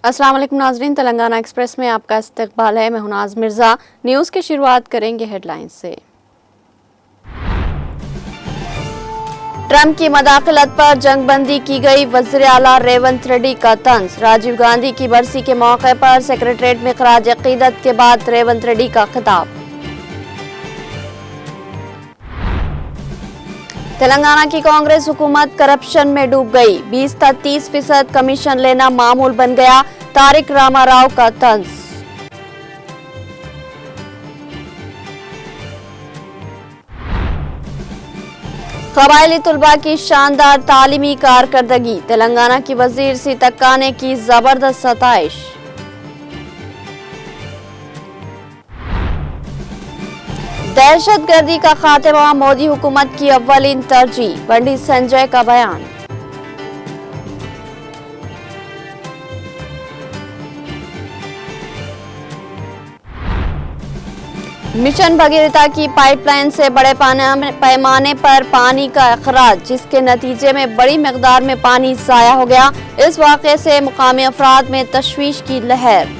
अस्सलाम वालेकुम नाज़रीन, तेलंगाना एक्सप्रेस में आपका इस्तकबाल है। मैं हूं नाज मिर्जा। न्यूज़ की शुरुआत करेंगे हेडलाइंस से। ट्रंप की मदाखलत पर जंगबंदी की गई, वज़ीर आला रेवंत रेड्डी का तंज। राजीव गांधी की बरसी के मौके पर सेक्रेटरीट में खराज अकीदत के बाद रेवंत रेड्डी का खिताब। तेलंगाना की कांग्रेस हुकूमत करप्शन में डूब गई, 20 से 30% कमीशन लेना मामूल बन गया, तारिक रामाराव का तंज। कबायली तुलबा की शानदार तालीमी कारकर्दगी, तेलंगाना की वजीर सीतक्का ने की जबरदस्त सताइश। दहशतगर्दी का खात्मा मोदी हुकूमत की अव्वलीन तरजीह, बंडी संजय का बयान। मिशन भगीरथा की पाइपलाइन से बड़े पैमाने पर पानी का अखराज, जिसके नतीजे में बड़ी मकदार में पानी ज़ाया हो गया। इस वाक़े से मुकामी अफराद में तशवीश की लहर।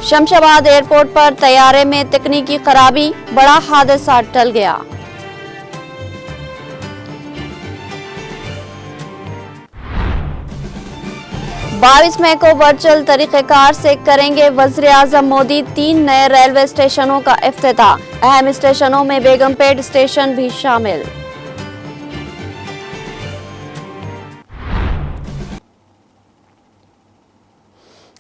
शमशाबाद एयरपोर्ट पर तैयारे में तकनीकी खराबी, बड़ा हादसा टल गया। बाईस मई को वर्चुअल तरीक़ेकार से करेंगे वज़ीर आज़म मोदी 3 नए रेलवे स्टेशनों का इफ्तिताह। अहम स्टेशनों में बेगमपेट स्टेशन भी शामिल।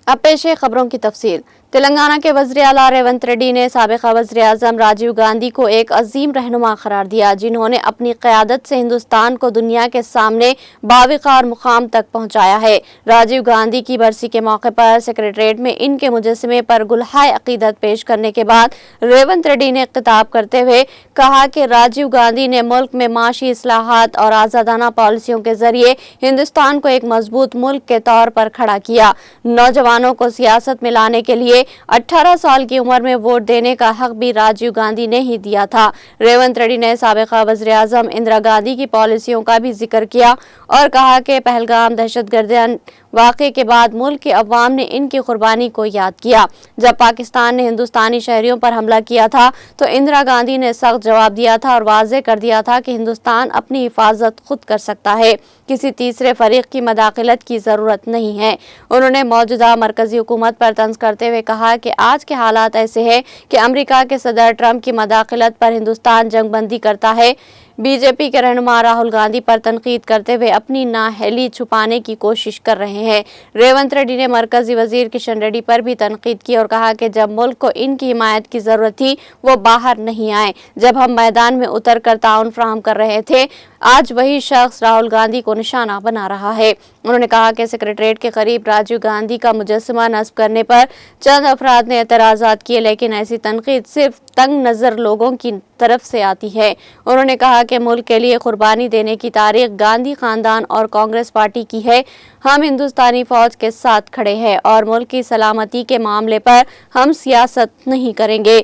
अब पेश है खबरों की तफसील। तेलंगाना के वज़ीर आला रेवंत रेड्डी ने साबिक़ा वज़ीर आज़म राजीव गांधी को एक अजीम रहनुमा करार दिया, जिन्होंने अपनी क़यादत से हिंदुस्तान को दुनिया के सामने बावक़ार मुकाम तक पहुँचाया है। राजीव गांधी की बरसी के मौके पर सेक्रेटरीट में इनके मुजस्समे पर गुलहाए अक़ीदत पेश करने के बाद रेवंत रेड्डी ने खिताब करते हुए कहा कि राजीव गांधी ने मुल्क में माशी इस्लाहात और आज़ादाना पॉलिसियों के जरिए हिंदुस्तान को एक मजबूत मुल्क के तौर पर खड़ा किया। नौजवानों को सियासत में लाने के लिए 18 साल की उम्र में वोट देने का हक भी राजीव गांधी ने ही दिया था। रेवंत रेड्डी ने साबिक़ा वज़ीर आज़म इंदिरा गांधी की पॉलिसियों का भी जिक्र किया और कहा कि पहलगाम दहशतगर्दी वाक़े के बाद मुल्क के अवाम ने इनकी कुर्बानी को याद किया। जब पाकिस्तान ने हिंदुस्तानी शहरियों पर हमला किया था तो इंदिरा गांधी ने सख्त जवाब दिया था और वाज़ेह कर दिया था कि हिंदुस्तान अपनी हिफाजत खुद कर सकता है, किसी तीसरे फरीक की मदाखलत की ज़रूरत नहीं है। उन्होंने मौजूदा मरकजी हुकूमत पर तंज करते हुए कहा कि आज के हालात ऐसे हैं कि अमेरिका के सदर ट्रंप की मदाखलत पर हिंदुस्तान जंगबंदी करता है। बीजेपी के रहनुमा राहुल गांधी पर तनकीद करते हुए अपनी नाअहली छुपाने की कोशिश कर रहे हैं। रेवंत रेड्डी ने मरकजी वजीर किशन रेड्डी पर भी तनकीद की और कहा कि जब मुल्क को इनकी हिमायत की जरूरत थी वो बाहर नहीं आए। जब हम मैदान में उतर कर ताउन फराहम कर रहे थे, आज वही शख्स राहुल गांधी को निशाना बना रहा है। उन्होंने कहा कि सेक्रेटरीट के करीब राजीव गांधी का मुजस्समा नस्ब करने पर चंद अफराद ने एतराज़ात किए, लेकिन ऐसी तनकीद सिर्फ तंग नज़र लोगों की तरफ से आती है। उन्होंने कहा कि मुल्क के लिए कुर्बानी देने की तारीख गांधी खानदान और कांग्रेस पार्टी की है। हम हिंदुस्तानी फौज के साथ खड़े हैं और मुल्क की सलामती के मामले पर हम सियासत नहीं करेंगे,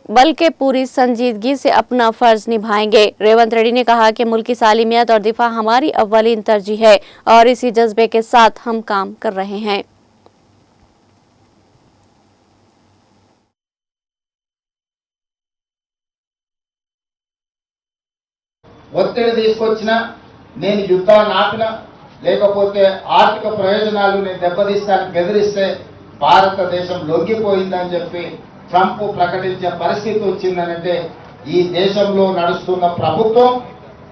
बल्कि पूरी संजीदगी से अपना फर्ज निभाएंगे। रेवंत रेड्डी ने कहा कि मुल्क की सालिमियत और दिफा हमारी अव्वलीन तरजीह है और इसी जज्बे के साथ हम काम कर रहे हैं। ఒత్తిడి తీసుకొచ్చినా నేను యుద్ధాన్ని ఆపినా లేకపోతే ఆర్థిక ప్రయోజనాలు నేను దెబ్బతీస్తాను బెదిరిస్తే భారతదేశం లొంగిపోయిందని చెప్పి ట్రంప్ ప్రకటించే పరిస్థితి వచ్చిందనంటే ఈ దేశంలో నడుస్తున్న ప్రభుత్వం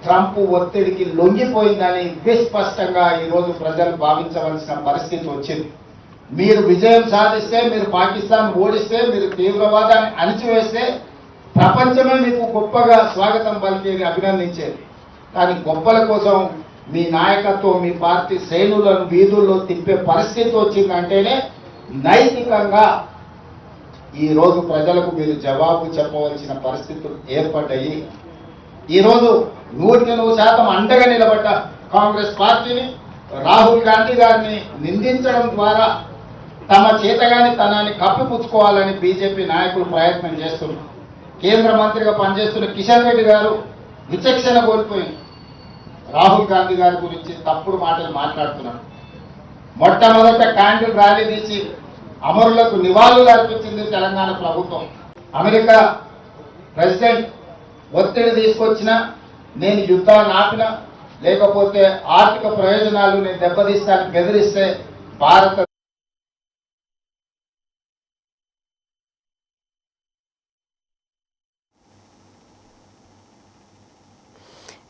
ట్రంప్ ఒత్తిడికి లొంగిపోయిందని విస్పష్టంగా ఈరోజు ప్రజలు భావించవలసిన పరిస్థితి వచ్చింది. మీరు విజయం సాధిస్తే, మీరు పాకిస్తాన్ ఓడిస్తే, మీరు తీవ్రవాదాన్ని అణిచివేస్తే ప్రపంచమే మీకు గొప్పగా స్వాగతం పలికేది, అభినందించేది. కానీ గొప్పల కోసం మీ నాయకత్వం, మీ పార్టీ శ్రేణులను వీధుల్లో తిప్పే పరిస్థితి వచ్చిందంటేనే నైతికంగా ఈ రోజు ప్రజలకు మీరు జవాబు చెప్పవలసిన పరిస్థితులు ఏర్పడ్డాయి. ఈ రోజు 100% అండగా నిలబడ్డ కాంగ్రెస్ పార్టీని రాహుల్ గాంధీ గారిని నిందించడం ద్వారా తమ చేతగానితనాన్ని కప్పిపుచ్చుకోవాలని బీజేపీ నాయకులు ప్రయత్నం చేస్తున్నారు. కేంద్ర మంత్రిగా పనిచేస్తున్న కిషన్ రెడ్డి గారు విచక్షణ కోల్పోయింది. రాహుల్ గాంధీ గారి గురించి తప్పుడు మాటలు మాట్లాడుతున్నారు. మొట్టమొదట క్యాండిల్ ర్యాలీ తీసి అమరులకు నివాళులు అర్పించింది తెలంగాణ ప్రభుత్వం. అమెరికా ప్రెసిడెంట్ ఒత్తిడి తీసుకొచ్చినా, నేను యుద్ధాన్ని ఆపినా, లేకపోతే ఆర్థిక ప్రయోజనాలు నేను దెబ్బతీస్తానికి బెదిరిస్తే భారత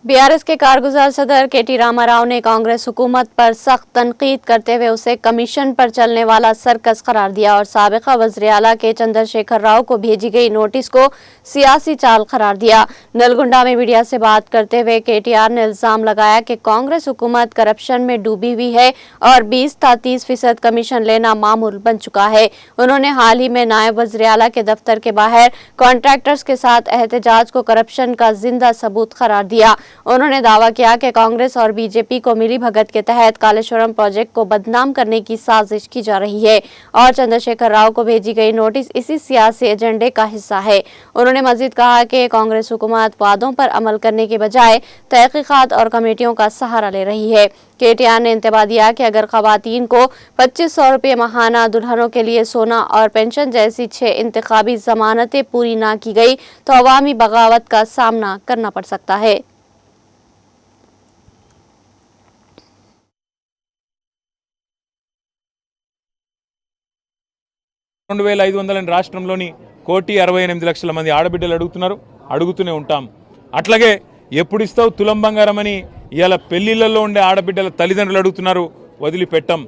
बीआरएस के कारगुजार सदर केटी रामाराव ने कांग्रेस हुकूमत पर सख्त तनकीद करते हुए उसे कमीशन पर चलने वाला सर्कस करार दिया और साबिका वज़ीर आला के चंद्रशेखर राव को भेजी गई नोटिस को सियासी चाल करार दिया। नलगुंडा में मीडिया से बात करते हुए केटीआर ने इल्जाम लगाया कि कांग्रेस हुकूमत करप्शन में डूबी हुई है और 20 था 30% कमीशन लेना मामूल बन चुका है। उन्होंने हाल ही में नायब वज़ीर आला के दफ्तर के बाहर कॉन्ट्रैक्टर्स के साथ एहतजाज को करप्शन का जिंदा सबूत करार दिया। उन्होंने दावा किया कि कांग्रेस और बीजेपी को मिली भगत के तहत कालेश्वरम प्रोजेक्ट को बदनाम करने की साजिश की जा रही है और चंद्रशेखर राव को भेजी गई नोटिस इसी सियासी एजेंडे का हिस्सा है। उन्होंने मजीद कहा कि कांग्रेस हुकूमत वादों पर अमल करने के बजाय तहकीकात और कमेटियों का सहारा ले रही है। केटीआर ने इंतबा दिया कि अगर खवातीन को 2500 रुपये माहाना, दुल्हनों के लिए सोना और पेंशन जैसी 6 इंतखाबी जमानतें पूरी ना की गई तो अवामी बगावत का सामना करना पड़ सकता है। 2500 రాష్ట్రంలోని 1,68,00,000 మంది ఆడబిడ్డలు అడుగుతూనే ఉంటాం. అట్లాగే ఎప్పుడు ఇస్తావు తులం బంగారం అని ఇవాళ పెళ్లిళ్లలో ఉండే ఆడబిడ్డల తల్లిదండ్రులు అడుగుతున్నారు, వదిలిపెట్టం.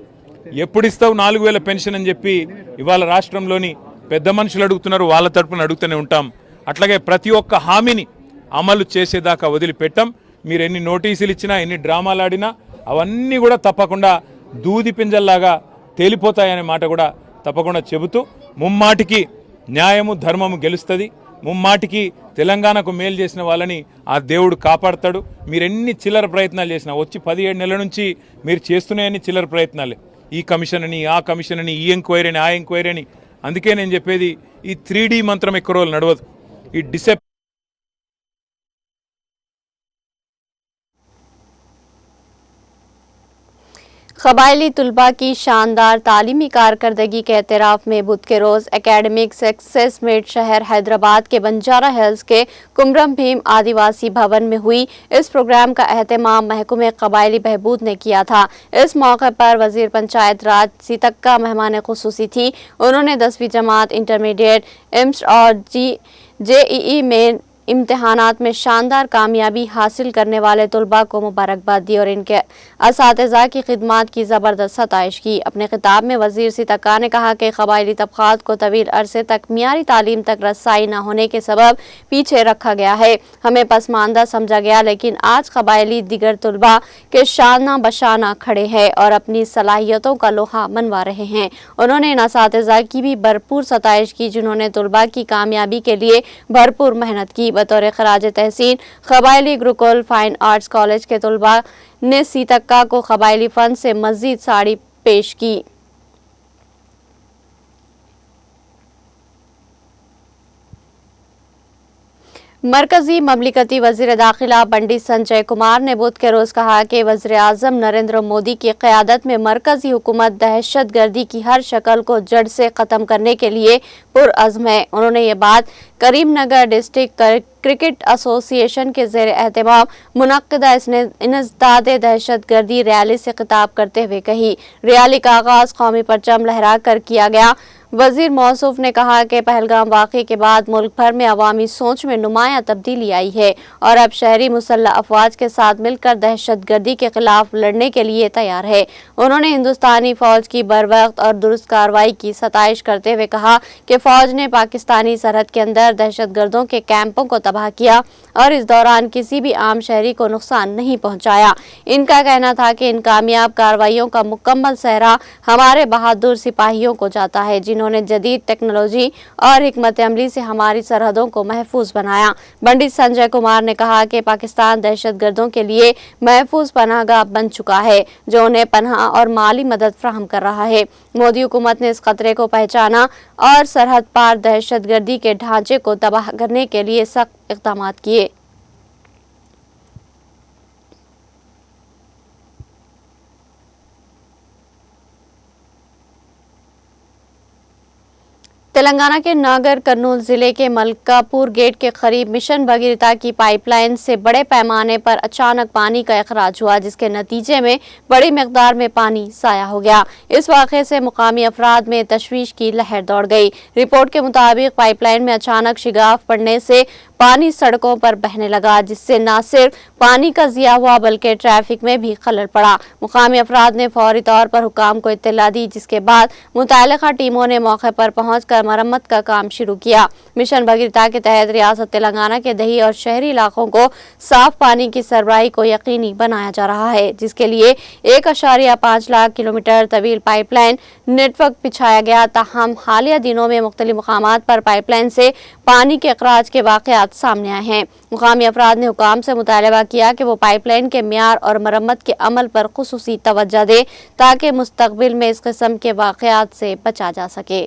ఎప్పుడు ఇస్తావు 4000 పెన్షన్ అని చెప్పి ఇవాళ రాష్ట్రంలోని పెద్ద మనుషులు అడుగుతున్నారు, వాళ్ళ తరపున అడుగుతూనే ఉంటాం. అట్లాగే ప్రతి ఒక్క హామీని అమలు చేసేదాకా వదిలిపెట్టం. మీరు ఎన్ని నోటీసులు ఇచ్చినా, ఎన్ని డ్రామాలు ఆడినా అవన్నీ కూడా తప్పకుండా దూది పింజల్లాగా తేలిపోతాయనే మాట కూడా తప్పకుండా చెబుతూ, ముమ్మాటికి న్యాయము ధర్మము గెలుస్తుంది. ముమ్మాటికి తెలంగాణకు మేలు చేసిన వాళ్ళని ఆ దేవుడు కాపాడతాడు. మీరు ఎన్ని చిల్లర ప్రయత్నాలు చేసినా, వచ్చి 17 నెలల నుంచి మీరు చేస్తూనే అన్ని చిల్లర ప్రయత్నాలే. ఈ కమిషన్ అని, ఆ కమిషన్ అని, ఈ ఎంక్వైరీ అని, ఆ ఎంక్వైరీ అని. అందుకే నేను చెప్పేది, ఈ 3D మంత్రం ఎక్కువ రోజులు నడవదు. ఈ कबायली तुलबा की शानदार तालीमी कारकर्दगी के एतराफ़ में बुध के रोज़ एकेडमिक सक्सेस मेट शहर हैदराबाद के बंजारा हिल्स के कुमरम भीम आदिवासी भवन में हुई इस प्रोग्राम का एहतमाम महकमे कबायली बहबूद ने किया था। इस मौके पर वज़ीर पंचायत राज सीतक्का मेहमान खुसूसी थी। उन्होंने 10वीं जमात, इंटरमीडिएट, एम्स और JEE में इम्तिहानात में शानदार कामयाबी हासिल करने वाले तुलबा को मुबारकबाद दी और इनके असातिज़ा की खिदमात की ज़बरदस्त सताइश की। अपने खिताब में वज़ीर सीतक्का ने कहा कि कबायली तबक़ात को तवील अरसे तक मियारी तालीम तक रसाई न होने के सबब पीछे रखा गया है। हमें पसमानदा समझा गया, लेकिन आज कबायली दिगर तुलबा के शाना बशाना खड़े हैं और अपनी सलाहियतों का लोहा मनवा रहे हैं। उन्होंने इन असातिज़ा की भी भरपूर सताइश की जिन्होंने तुलबा की कामयाबी के लिए भरपूर मेहनत की। बतौर खराज तहसीन कबायली गुरुकुल फाइन आर्ट्स कॉलेज के तुलबा ने सीतक्का को कबायली फन से मजीद साड़ी पेश की। मरकजी ममलिकती वज़ीर दाखिला पंडित संजय कुमार ने बुध के रोज़ कहा कि वज़ीर आज़म नरेंद्र मोदी की क़यादत में मरकजी हुकूमत दहशत गर्दी की हर शक्ल को जड़ से ख़त्म करने के लिए पुरअज़्म है। उन्होंने ये बात करीमनगर डिस्ट्रिक्ट क्रिकेट एसोसिएशन के ज़ेर एहतमाम मुनक्किदा इंसदाद दहशत गर्दी रैली से खिताब करते हुए कही। रैली का आगाज़ कौमी परचम लहरा कर किया गया। वज़ीर मौसूफ ने कहा कि पहलगाम वाक़े के बाद मुल्क भर में अवामी सोच में नुमायां तब्दीली आई है और अब शहरी मुसल्लह अफवाज के साथ मिलकर दहशत गर्दी के खिलाफ लड़ने के लिए तैयार है। उन्होंने हिंदुस्तानी फ़ौज की बरवक्त और दुरुस्त कार्रवाई की सताइश करते हुए कहा कि फ़ौज ने पाकिस्तानी सरहद के अंदर दहशत गर्दों के कैंपों को तबाह किया और इस दौरान किसी भी आम शहरी को नुकसान नहीं पहुँचाया। इनका कहना था कि इन कामयाब कार्रवाइयों का मुकम्मल सहरा हमारे बहादुर सिपाहियों को जाता है, जिन्होंने जिन्होंने जदीद टेक्नोलॉजी और हिकमत अमली से हमारी सरहदों को महफूज बनाया। पंडित संजय कुमार ने कहा कि पाकिस्तान दहशतगर्दों के लिए महफूज पनाहगाह बन चुका है, जो उन्हें पनाह और माली मदद फराहम कर रहा है। मोदी हुकूमत ने इस खतरे को पहचाना और सरहद पार दहशतगर्दी के ढांचे को तबाह करने के लिए सख्त इक़दाम किए। तेलंगाना के नागर कर्नूल जिले के मलकापुर गेट के करीब मिशन भगीरथा की पाइपलाइन से बड़े पैमाने पर अचानक पानी का अखराज हुआ, जिसके नतीजे में बड़ी मिकदार में पानी ज़ाया हो गया। इस वाक़े से मुकामी अफराद में तशवीश की लहर दौड़ गई। रिपोर्ट के मुताबिक पाइपलाइन में अचानक शिगाफ पड़ने से पानी सड़कों पर बहने लगा, जिससे न सिर्फ पानी का ज़िया हुआ बल्कि ट्रैफिक में भी खलल पड़ा। मुकामी अफराद ने फौरी तौर पर हुकाम को इत्तला दी, जिसके बाद मुतल्लिका टीमों ने मौके पर पहुंचकर मरम्मत का काम शुरू किया। मिशन भगीरथा के तहत रियासत तेलंगाना के दही और शहरी इलाकों को साफ पानी की सरबराही को यकीनी बनाया जा रहा है, जिसके लिए 1.5 लाख किलोमीटर तवील पाइपलाइन नेटवर्क बिछाया गया। ताहम हालिया दिनों में मुख्तलिफ मकामात पर पाइपलाइन से पानी के अखराज के वाक़यात सामने आए हैं। मुकामी अफराद ने हुकाम से मुतालबा किया कि वो पाइपलाइन के मियार और मरम्मत के अमल पर खुसूसी तवज्जो दे, ताकि मुस्तकबिल में इस किस्म के वाक़यात से बचा जा सके।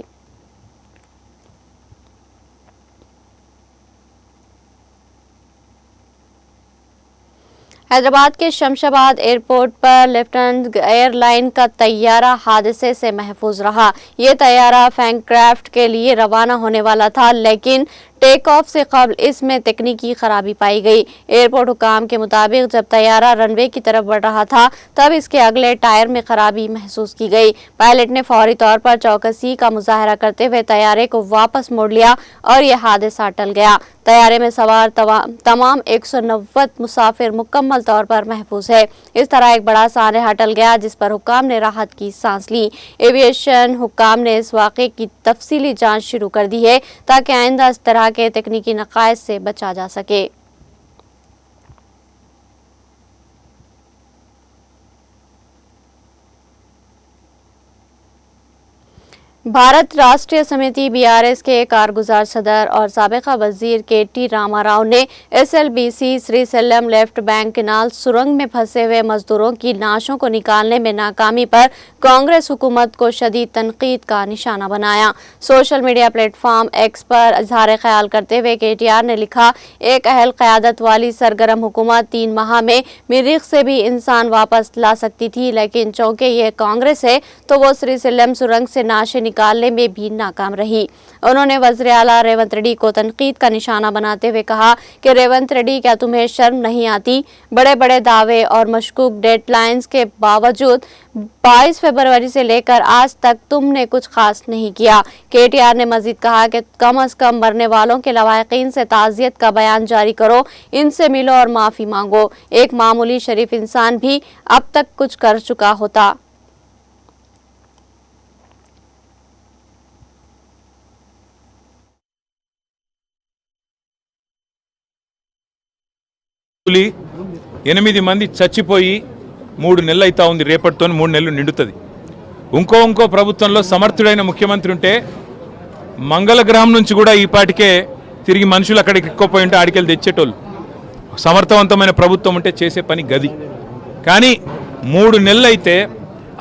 हैदराबाद के शमशाबाद एयरपोर्ट पर लेफ्टिनेंट एयरलाइन का तैयारा हादसे से महफूज रहा। ये तैयारा फ्रैंकफर्ट के लिए रवाना होने वाला था, लेकिन टेक ऑफ से कबल इसमें तकनीकी खराबी पाई गई। एयरपोर्ट हुकाम के मुताबिक जब तैयारा रनवे की तरफ बढ़ रहा था, तब इसके अगले टायर में खराबी महसूस की गई। पायलट ने फौरी तौर पर चौकसी का मुजाहरा करते हुए तैयारे को वापस मोड़ लिया और यह हादसा टल गया। तैयारे में सवार तमाम 190 मुसाफिर मुकम्मल तौर पर महफूज है। इस तरह एक बड़ा सानहा टल गया, जिस पर हुकाम ने राहत की सांस ली। एविएशन हुकाम ने इस वाक़े की तफसीली जांच शुरू कर दी है, ताकि आइंदा इस तरह के तकनीकी नकाइस से बचा जा सके। भारत राष्ट्रीय समिति बीआरएस के कारगुजार सदर और साबिका वजीर के.टी. रामाराव ने SLBC Srisailam left bank canal सुरंग में फंसे हुए मजदूरों की लाशों को निकालने में नाकामी पर कांग्रेस हुकूमत को शदीद तनकीद का निशाना बनाया। सोशल मीडिया प्लेटफॉर्म एक्स पर इजहार ख्याल करते हुए केटीआर ने लिखा, एक अहल क़यादत वाली सरगर्म हुकूमत 3 माह में मरीख से भी इंसान वापस ला सकती थी, लेकिन चूंकि यह कांग्रेस है तो वो श्रीसेलम सुरंग से नाशे निकालने में भी नाकाम रही। उन्होंने वज़ीर आला रेवंत रेड्डी को तनकीद का निशाना बनाते हुए कहा कि रेवंत रेड्डी, क्या तुम्हें शर्म नहीं आती? बड़े बड़े दावे और मशकूक डेडलाइंस के बावजूद 22 फरवरी से लेकर आज तक तुमने कुछ खास नहीं किया। केटीआर ने मजीद कहा कि कम अज कम मरने वालों के लवाहिकीन से ताज़ियत का बयान जारी करो, इनसे मिलो और माफ़ी मांगो। एक मामूली शरीफ इंसान भी अब तक कुछ कर चुका होता। కూలి 8 మంది చచ్చిపోయి 3 నెలలు అయితా ఉంది. రేపటితో 3 నెలలు నిండుతుంది. ఇంకో ప్రభుత్వంలో సమర్థుడైన ముఖ్యమంత్రి ఉంటే మంగళగ్రహం నుంచి కూడా ఈ పాటికే తిరిగి మనుషులు అక్కడికి ఎక్కిపోయి ఉంటే ఆడికెళ్ళి తెచ్చేటోళ్ళు. సమర్థవంతమైన ప్రభుత్వం ఉంటే చేసే పని గది. కానీ 3 నెలలు అయితే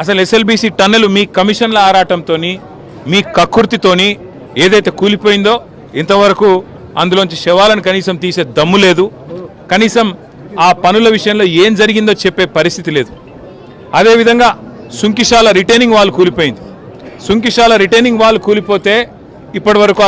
అసలు ఎస్ఎల్బీసీ టన్నెల్ మీ కమిషన్ల ఆరాటంతోని మీ కక్కుర్తితోని ఏదైతే కూలిపోయిందో ఇంతవరకు అందులోంచి శవాలను కనీసం తీసే దమ్ము లేదు. కనీసం ఆ పనుల విషయంలో ఏం జరిగిందో చెప్పే పరిస్థితి లేదు. అదేవిధంగా సుంకిశాల రిటైనింగ్ వాల్ కూలిపోయింది. సుంకిశాల రిటైనింగ్ వాల్ కూలిపోతే ఇప్పటి వరకు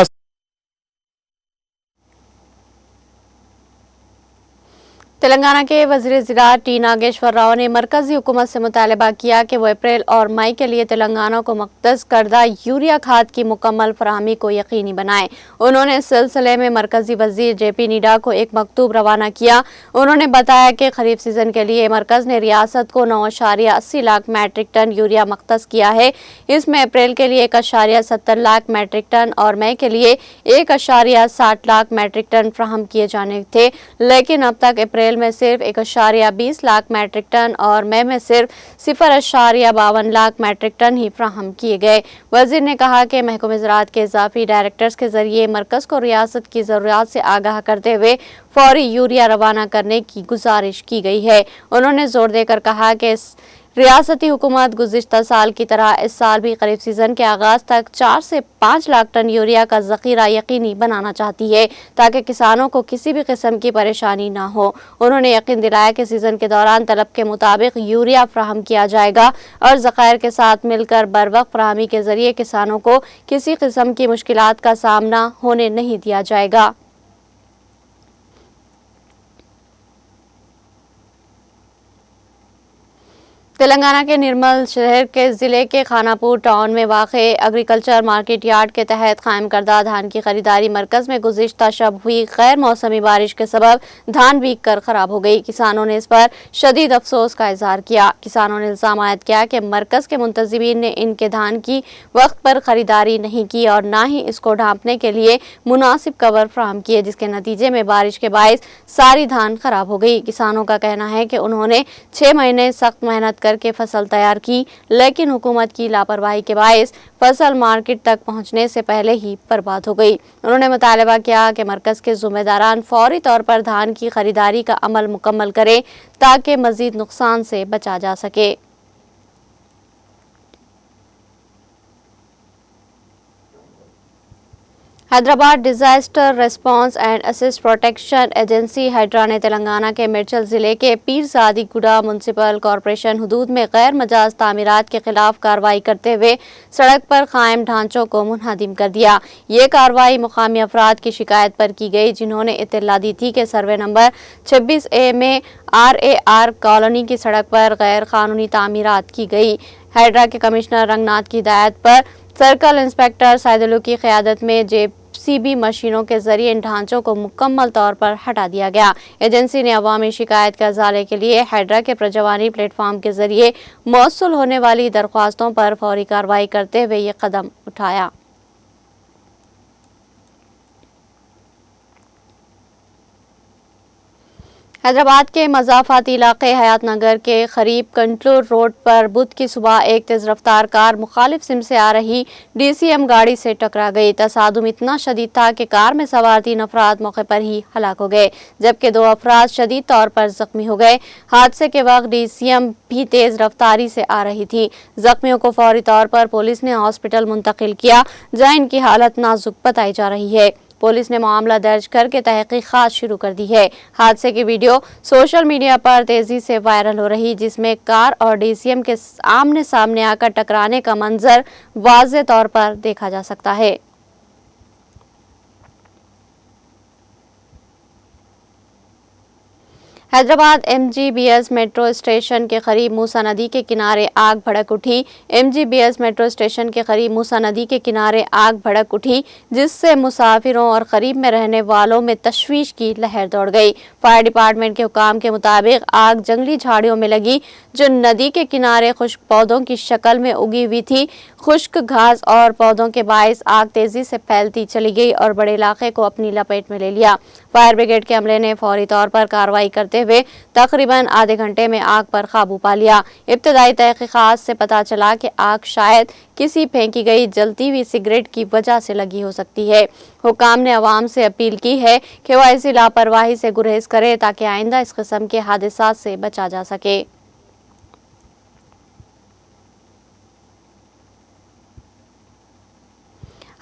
तेलंगाना के वज़ीर ज़राअत टी नागेश्वर राव ने मरकजी हुकूमत से मुतालबा किया कि वो अप्रैल और मई के लिए तेलंगाना को मख्तस करदा यूरिया खाद की मुकम्मल फराहमी को यकीनी बनाए। उन्होंने इस सिलसिले में मरकजी वज़ीर जेपी निडा को एक मकतूब रवाना किया। उन्होंने बताया कि खरीफ सीजन के लिए मरकज़ ने रियासत को 9.80 लाख मैट्रिक टन यूरिया मख्तस किया है। इसमें अप्रैल के लिए 1.70 लाख मैट्रिक टन और मई के लिए 1.60 लाख मैट्रिक टन फराहम किए जाने थे, लेकिन अब तक अप्रैल अप्रैल में सिर्फ 1.20 लाख मैट्रिक टन और मई में सिर्फ 0.52 लाख मैट्रिक टन ही फ्राहम किए गए। वजीर ने कहा कि महकमे ज़राअत के इजाफी डायरेक्टर्स के जरिए मरकज़ को रियासत की ज़रूरियात से आगाह करते हुए फौरी यूरिया रवाना करने की गुजारिश की गई है। उन्होंने जोर देकर कहा कि रियासती हुकूमत गुज़िश्ता साल की तरह इस साल भी खरीफ सीजन के आगाज तक 4 से 5 लाख टन यूरिया का ज़ख़ीरा यकीनी बनाना चाहती है ताकि किसानों को किसी भी किस्म की परेशानी ना हो। उन्होंने यकीन दिलाया कि सीजन के दौरान तलब के मुताबिक यूरिया फ्राहम किया जाएगा और ज़खायर के साथ मिलकर बरवक्त फ्राहमी के जरिए किसानों को किसी किस्म की मुश्किलात का सामना होने नहीं दिया जाएगा। तेलंगाना के निर्मल शहर के ज़िले के खानापुर टाउन में वाक़े एग्रीकल्चर मार्केट यार्ड के तहत कायम करदा धान की खरीदारी मरकज़ में गुज़िश्ता शब हुई गैर मौसमी बारिश के सबब धान भीग कर ख़राब हो गई। किसानों ने इस पर शदीद अफसोस का इजहार किया। किसानों ने इल्ज़ाम आयद किया कि मरकज़ के मुंतज़िमीन ने इनके धान की वक्त पर खरीदारी नहीं की और ना ही इसको ढांपने के लिए मुनासिब कवर फ्राहम किए, जिसके नतीजे में बारिश के बायस सारी धान ख़राब हो गई। किसानों का कहना है कि उन्होंने 6 महीने सख्त मेहनत करके फसल तैयार की, लेकिन हुकूमत की लापरवाही के बायस फसल मार्केट तक पहुंचने से पहले ही बर्बाद हो गई। उन्होंने मुतालबा किया कि मरकज़ के ज़िम्मेदारान फौरी तौर पर धान की खरीदारी का अमल मुकम्मल करें ताकि मज़ीद नुकसान से बचा जा सके। Hyderabad disaster response and assist protection agency Hydraa ने तेलंगाना के मिर्चल ज़िले के पीरज़ादीगुड़ा म्यूनसिपल कॉरपोरेशन हदूद में गैर मजाज तामीरात के खिलाफ कार्रवाई करते हुए सड़क पर कायम ढांचों को मुनहदिम कर दिया। ये कार्रवाई मुकामी अफराद की शिकायत पर की गई, जिन्होंने इत्तला दी थी कि सर्वे नंबर 26A में RAR कॉलोनी की सड़क पर गैर कानूनी तामीरात की गई। हैड्रा के कमिश्नर रंगनाथ की हिदायत पर सर्कल इंस्पेक्टर सैदुल्लू की क़यादत में JCB मशीनों के जरिए इन ढांचों को मुकम्मल तौर पर हटा दिया गया। एजेंसी ने अवामी शिकायत के अजाले के लिए हैड्रा के प्रजवानी प्लेटफॉर्म के जरिए मौसूल होने वाली दरख्वास्तों पर फौरी कार्रवाई करते हुए ये कदम उठाया। हैदराबाद के मज़ाफ़ाती इलाके हयात नगर के करीब कंटूर रोड पर बुध की सुबह एक तेज़ रफ्तार कार मुखालिफ सिम से आ रही DCM गाड़ी से टकरा गई। तसादुम इतना शदीद था कि कार में सवार 3 अफराद मौके पर ही हलाक हो गए, जबकि 2 अफराद शदीद तौर पर जख्मी हो गए। हादसे के वक्त DCM भी तेज़ रफ्तारी से आ रही थी। जख्मियों को फौरी तौर पर पुलिस ने हॉस्पिटल मुंतकिल किया, जहाँ इनकी हालत नाजुक बताई जा रही है। पुलिस ने मामला दर्ज करके तहकीकात शुरू कर दी है। हादसे की वीडियो सोशल मीडिया पर तेजी से वायरल हो रही, जिसमें कार और DCM के आमने सामने आकर टकराने का मंजर वाज़े तौर पर देखा जा सकता है। हैदराबाद MGBS मेट्रो स्टेशन के करीब मूसा नदी के किनारे आग भड़क उठी। MGBS मेट्रो स्टेशन के करीब मूसा नदी के किनारे आग भड़क उठी, जिससे मुसाफिरों और करीब में रहने वालों में तशवीश की लहर दौड़ गई। फायर डिपार्टमेंट के हुकाम के मुताबिक आग जंगली झाड़ियों में लगी, जो नदी के किनारे खुश्क पौधों की शक्ल में उगी हुई थी। खुश्क घास और पौधों के बायस आग तेजी से फैलती चली गई और बड़े इलाके को अपनी लपेट में ले लिया। फायर ब्रिगेड के अमले ने फौरी तौर पर कार्रवाई करते हुए तकरीबन आधे घंटे में आग पर काबू पा लिया। इब्तदाई तहकीकात से पता चला कि आग शायद किसी फेंकी गई जलती हुई सिगरेट की वजह से लगी हो सकती है। हुकाम ने अवाम से अपील की है कि वह ऐसी लापरवाही से गुरेज करे ताकि आइंदा इस किस्म के हादसात से बचा जा सके।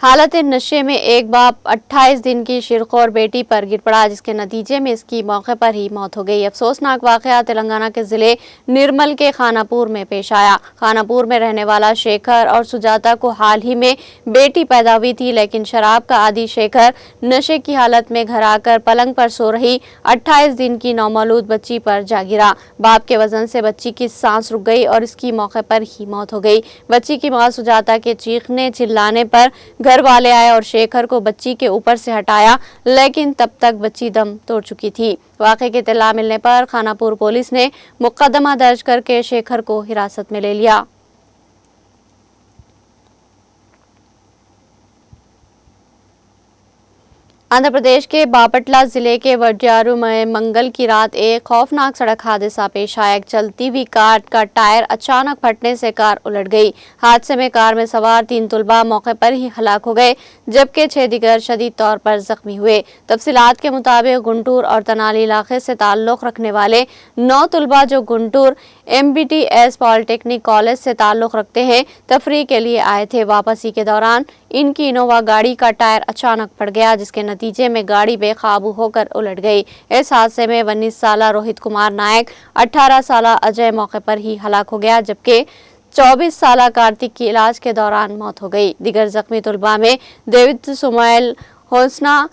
हालत नशे में एक बाप 28 दिन की शिरखोर बेटी पर गिर पड़ा, जिसके नतीजे में इसकी मौके पर ही मौत हो गई। अफसोसनाक वाकया तेलंगाना के जिले निर्मल के खानापुर में पेश आया। खानापुर में रहने वाला शेखर और सुजाता को हाल ही में बेटी पैदा हुई थी, लेकिन शराब का आदी शेखर नशे की हालत में घर आकर पलंग पर सो रही 28 दिन की नौमौलूद बच्ची पर जा गिरा। बाप के वजन से बच्ची की सांस रुक गई और इसकी मौके पर ही मौत हो गई। बच्ची की मां सुजाता के चीखने चिल्लाने पर घर वाले आए और शेखर को बच्ची के ऊपर से हटाया, लेकिन तब तक बच्ची दम तोड़ चुकी थी। वाक़े की इत्तला मिलने पर खानापुर पुलिस ने मुकदमा दर्ज करके शेखर को हिरासत में ले लिया। आंध्र प्रदेश के बापटला जिले के वडयारू में मंगल की रात एक खौफनाक सड़क हादसा पेश आया। एक चलती हुई कार का टायर अचानक फटने से कार उलट गई। हादसे में कार में सवार 3 तुलबा मौके पर ही हलाक हो गए, जबकि 6 दीगर शदीद तौर पर जख्मी हुए। तफसीलात के मुताबिक गुंटूर और तनाली इलाके से ताल्लुक रखने वाले 9 तुलबा जो गुंटूर MBTS पॉलिटेक्निक कॉलेज से ताल्लुक रखते हैं, तफरीह के लिए आए थे। वापसी के दौरान इनकी इनोवा गाड़ी का टायर अचानक फट गया, जिसके नतीजे में गाड़ी बेकाबू होकर उलट गई। इस हादसे में 19 साला रोहित कुमार नायक, 18 साला अजय मौके पर ही हलाक हो गया, जबकि 24 साला कार्तिक की इलाज के दौरान मौत हो गई। दिगर जख्मी तुलबा में देवित सुमैल, होसना,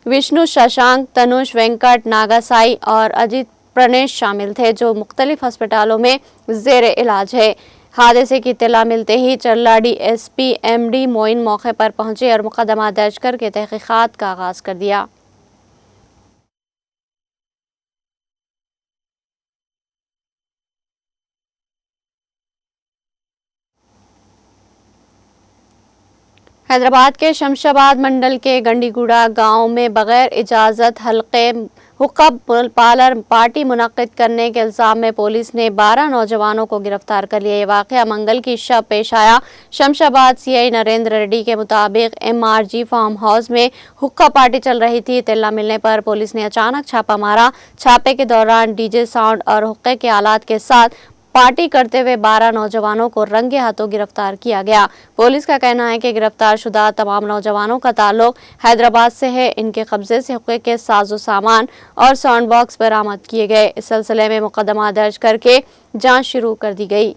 विष्णु, शशांक, तनुष, वेंकट, नागासाई और अजित प्रणेश शामिल थे, जो मुख्तलिफ अस्पतालों में जेर इलाज है। हादसे की इत्तला मिलते ही चरला DSP MD मोइन मौके पर पहुंचे और मुकदमा दर्ज करके तहकीकात का आगाज कर दिया। हैदराबाद के शमशाबाद मंडल के गंडीगुड़ा गांव में बगैर इजाजत हल्के हुक्का पार्लर पार्टी मुनक्किद करने के इल्जाम में पुलिस ने 12 नौजवानों को गिरफ्तार कर लिया। ये वाकया मंगल की शब पेश आया। शमशाबाद CI नरेंद्र रेड्डी के मुताबिक MRG फार्म हाउस में हुक्का पार्टी चल रही थी। इत्तला मिलने पर पुलिस ने अचानक छापा मारा। छापे के दौरान DJ साउंड और हुक्के के आलात के साथ पार्टी करते हुए 12 नौजवानों को रंगे हाथों गिरफ्तार किया गया। पुलिस का कहना है कि गिरफ्तार शुदा तमाम नौजवानों का ताल्लुक हैदराबाद से है। इनके कब्जे से हुक्के के साजो सामान और साउंड बॉक्स बरामद किए गए। इस सिलसिले में मुकदमा दर्ज करके जांच शुरू कर दी गई।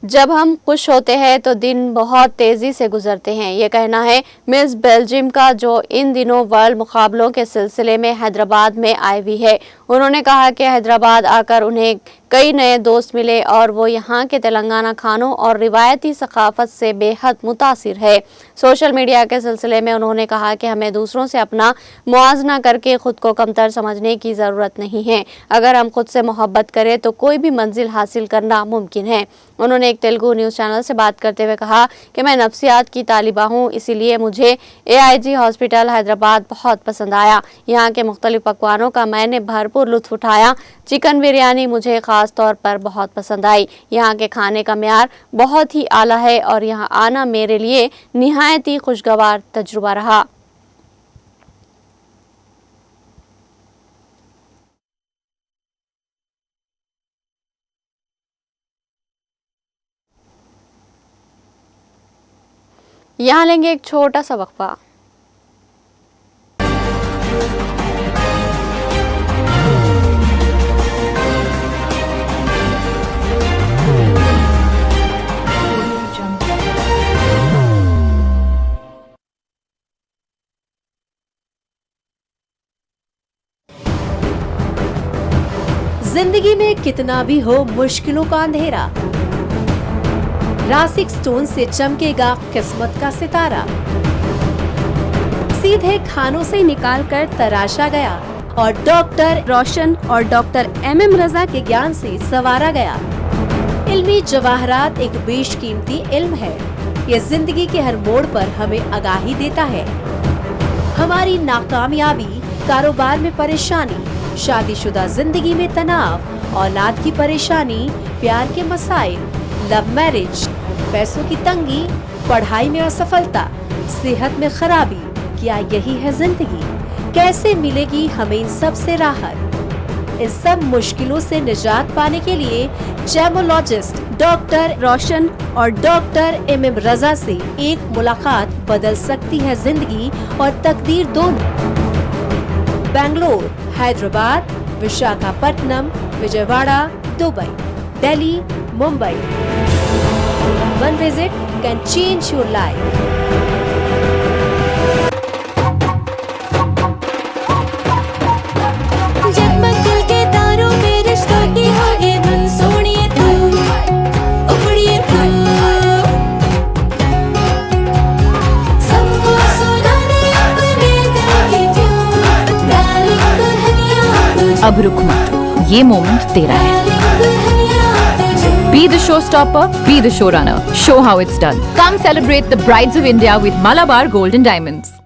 जब हम खुश होते हैं तो दिन बहुत तेज़ी से गुजरते हैं, ये कहना है मिस बेल्जियम का, जो इन दिनों वर्ल्ड मुकाबलों के सिलसिले में हैदराबाद में आई हुई है। उन्होंने कहा कि हैदराबाद आकर उन्हें कई नए दोस्त मिले और वो यहाँ के तेलंगाना खानों और रिवायती सकाफत से बेहद मुतासिर है। सोशल मीडिया के सिलसिले में उन्होंने कहा कि हमें दूसरों से अपना मुआवजा करके खुद को कमतर समझने की ज़रूरत नहीं है। अगर हम खुद से मोहब्बत करें तो कोई भी मंजिल हासिल करना मुमकिन है। उन्होंने एक तेलुगु न्यूज़ चैनल से बात करते हुए कहा कि मैं नफ्सियात की तालिबा हूँ, इसीलिए मुझे AIG हॉस्पिटल हैदराबाद बहुत पसंद आया। यहाँ के मुख्तलिफ पकवानों का मैंने भरपूर लुत्फ़ उठाया। चिकन बिरयानी मुझे ख़ास तौर पर बहुत पसंद आई। यहाँ के खाने का म्यार बहुत ही आला है और यहाँ आना मेरे लिए निहायत ही खुशगवार तजुर्बा रहा। यहाँ लेंगे एक छोटा सा वक्फा। जिंदगी में कितना भी हो मुश्किलों का अंधेरा, रासिक स्टोन से चमकेगा किस्मत का सितारा। सीधे खानों से निकाल कर तराशा गया और डॉक्टर रोशन और डॉक्टर MM रजा के ज्ञान से संवारा गया। इल्मी जवाहरात एक बेशकीमती इल्म है। ये जिंदगी के हर मोड़ पर हमें आगाही देता है। हमारी नाकामयाबी, कारोबार में परेशानी, शादीशुदा जिंदगी में तनाव, औलाद की परेशानी, प्यार के मसाइल, लव मैरिज, पैसों की तंगी, पढ़ाई में असफलता, सेहत में खराबी, क्या यही है जिंदगी? कैसे मिलेगी हमें इन सब से राहत? इन सब मुश्किलों से निजात पाने के लिए जेमोलॉजिस्ट डॉक्टर रोशन और डॉक्टर MM रजा से एक मुलाकात बदल सकती है जिंदगी और तकदीर दोनों। Bangalore, Hyderabad, Visakhapatnam, Vijayawada, Dubai, Delhi, Mumbai. One visit can change your life. जगमग दिल के तारों में रिश्तों की होगी धुन, सोनिए तू, उखड़िए तू, सबको सुना दे अपने दिल की ट्यून, डार्लिंग अब रुक मत, ये मोमेंट तेरा है. Be the showstopper, be the showrunner. Show how it's done. Come celebrate the Brides of India with Malabar Gold and Diamonds.